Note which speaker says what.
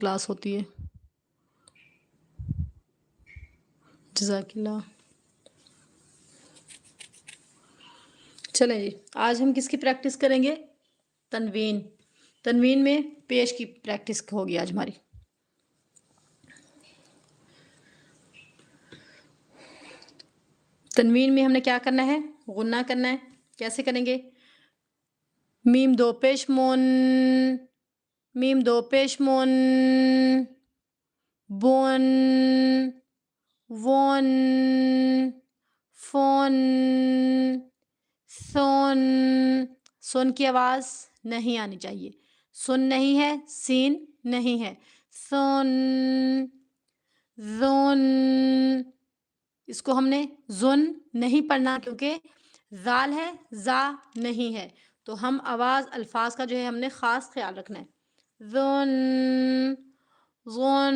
Speaker 1: Class ہوتی ہے. جزاک اللہ. چلیں جی، آج ہم کس کی پریکٹس کریں گے؟ تنوین. تنوین میں پیش کی پریکٹس ہوگی آج ہماری. تنوین میں ہم نے کیا کرنا ہے؟ غنہ کرنا ہے. کیسے کریں گے؟ میم دو پیش مون، میم دو پیش مون، بون، وون، فون، سون. سن کی آواز نہیں آنی چاہیے. سن نہیں ہے، سین نہیں ہے. سون، زون. اس کو ہم نے زن نہیں پڑھنا کیونکہ زال ہے، زا نہیں ہے. تو ہم آواز الفاظ کا جو ہے ہم نے خاص خیال رکھنا ہے. Zone, zone,